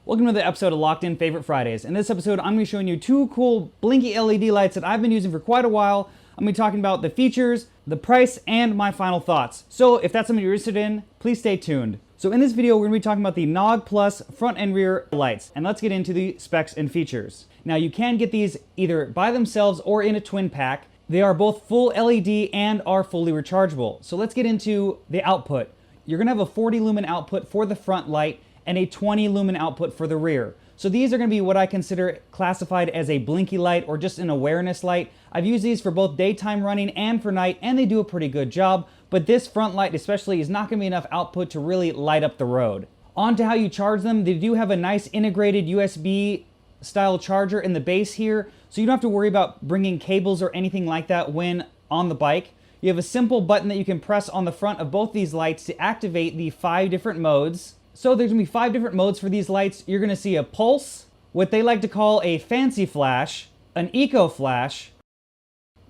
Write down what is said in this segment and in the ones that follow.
Welcome to the episode of Locked In Favorite Fridays. In this episode, I'm going to be showing you two cool blinky LED lights that I've been using for quite a while. I'm going to be talking about the features, the price, and my final thoughts. So if that's something you're interested in, please stay tuned. So in this video, we're going to be talking about the Knog Plus front and rear lights. And let's get into the specs and features. Now you can get these either by themselves or in a twin pack. They are both full LED and are fully rechargeable. So let's get into the output. You're going to have a 40 lumen output for the front light and a 20 lumen output for the rear. So these are going to be what I consider classified as a blinky light or just an awareness light. I've used these for both daytime running and for night, and they do a pretty good job, but this front light especially is not going to be enough output to really light up the road. On to how you charge them. They do have a nice integrated USB style charger in the base here, so you don't have to worry about bringing cables or anything like that when on the bike. You have a simple button that you can press on the front of both these lights to activate the 5 different modes. So there's gonna be 5 different modes for these lights. You're gonna see a pulse, what they like to call a fancy flash, an eco flash,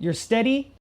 your steady,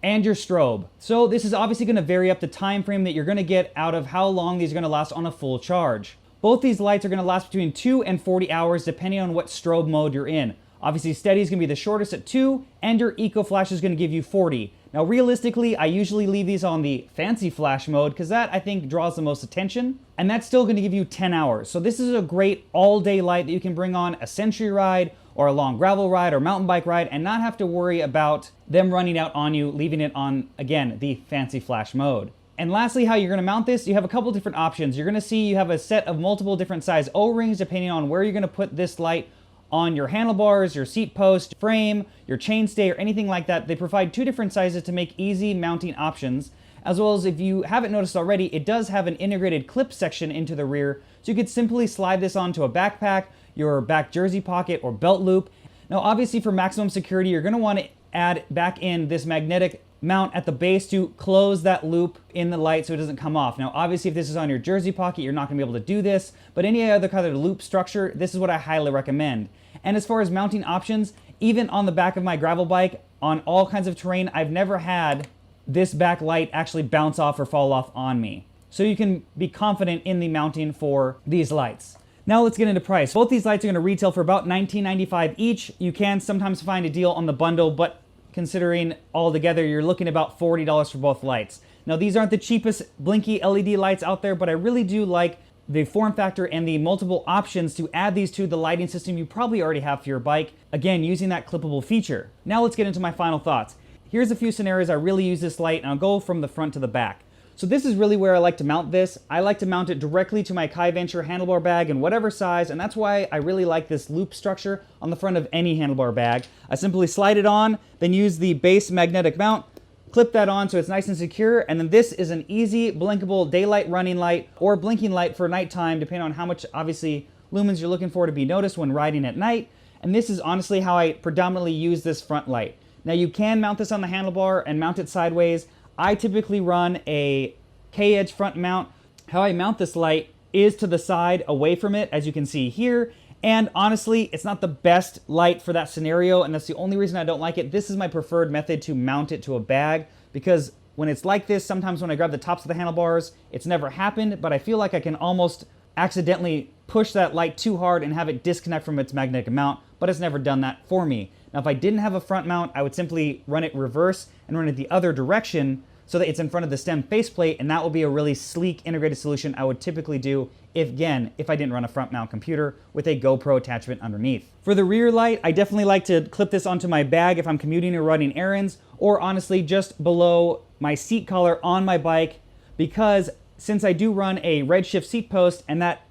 and your strobe. So this is obviously gonna vary up the time frame that you're gonna get out of how long these are gonna last on a full charge. Both these lights are gonna last between 2 and 40 hours depending on what strobe mode you're in. Obviously steady is gonna be the shortest at 2, and your eco flash is gonna give you 40. Now realistically, I usually leave these on the fancy flash mode because that I think draws the most attention, and that's still gonna give you 10 hours. So this is a great all-day light that you can bring on a century ride or a long gravel ride or mountain bike ride and not have to worry about them running out on you, leaving it on, again, the fancy flash mode. And lastly, how you're gonna mount this, you have a couple different options. You're gonna see you have a set of multiple different size O-rings depending on where you're gonna put this light on your handlebars, your seat post, frame, your chainstay, or anything like that. They provide 2 different sizes to make easy mounting options, as well as, if you haven't noticed already, it does have an integrated clip section into the rear, so you could simply slide this onto a backpack, your back jersey pocket, or belt loop. Now obviously for maximum security, you're gonna wanna add back in this magnetic mount at the base to close that loop in the light so it doesn't come off. Now obviously if this is on your jersey pocket, you're not gonna be able to do this, but any other kind of loop structure, this is what I highly recommend. And as far as mounting options, even on the back of my gravel bike, on all kinds of terrain, I've never had this back light actually bounce off or fall off on me. So you can be confident in the mounting for these lights. Now let's get into price. Both these lights are gonna retail for about $19.95 each. You can sometimes find a deal on the bundle, but considering all together, you're looking about $40 for both lights. Now these aren't the cheapest blinky LED lights out there, but I really do like the form factor and the multiple options to add these to the lighting system you probably already have for your bike, again, using that clippable feature. Now let's get into my final thoughts. Here's a few scenarios I really use this light, and I'll go from the front to the back. So this is really where I like to mount this. I like to mount it directly to my Kai Venture handlebar bag in whatever size, and that's why I really like this loop structure on the front of any handlebar bag. I simply slide it on, then use the base magnetic mount, clip that on so it's nice and secure, and then this is an easy blinkable daylight running light or blinking light for nighttime, depending on how much obviously lumens you're looking for to be noticed when riding at night. And this is honestly how I predominantly use this front light. Now you can mount this on the handlebar and mount it sideways. I typically run a K-edge front mount. How I mount this light is to the side away from it, as you can see here. And honestly, it's not the best light for that scenario, and that's the only reason I don't like it. This is my preferred method to mount it to a bag, because when it's like this, sometimes when I grab the tops of the handlebars, it's never happened, but I feel like I can almost accidentally push that light too hard and have it disconnect from its magnetic mount, but it's never done that for me. Now, if I didn't have a front mount, I would simply run it reverse and run it the other direction so that it's in front of the stem faceplate, and that will be a really sleek integrated solution I would typically do if I didn't run a front mount computer with a GoPro attachment underneath. For the rear light, I definitely like to clip this onto my bag if I'm commuting or running errands, or honestly just below my seat collar on my bike, because since I do run a redshift seat post and that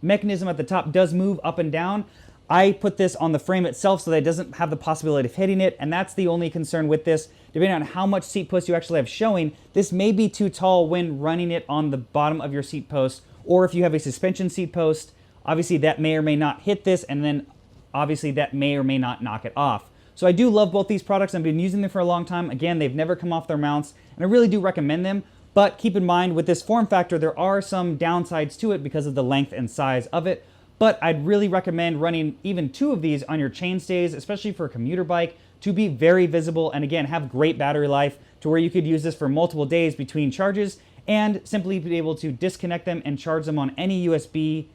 mechanism at the top does move up and down, I put this on the frame itself so that it doesn't have the possibility of hitting it, and that's the only concern with this. Depending on how much seat post you actually have showing, this may be too tall when running it on the bottom of your seat post, or if you have a suspension seat post, obviously that may or may not hit this, and then obviously that may or may not knock it off. So I do love both these products. I've been using them for a long time. Again, they've never come off their mounts, and I really do recommend them. But keep in mind, with this form factor, there are some downsides to it because of the length and size of it. But I'd really recommend running even 2 of these on your chainstays, especially for a commuter bike, to be very visible and again, have great battery life to where you could use this for multiple days between charges and simply be able to disconnect them and charge them on any USB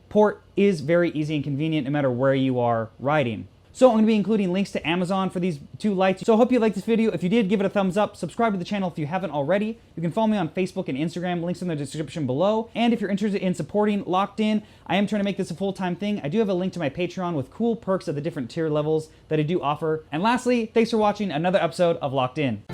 port is very easy and convenient no matter where you are riding. So I'm going to be including links to Amazon for these two lights. So I hope you liked this video. If you did, give it a thumbs up. Subscribe to the channel if you haven't already. You can follow me on Facebook and Instagram. Links in the description below. And if you're interested in supporting Locked In, I am trying to make this a full-time thing. I do have a link to my Pateron with cool perks at the different tier levels that I do offer. And lastly, thanks for watching another episode of Locked In.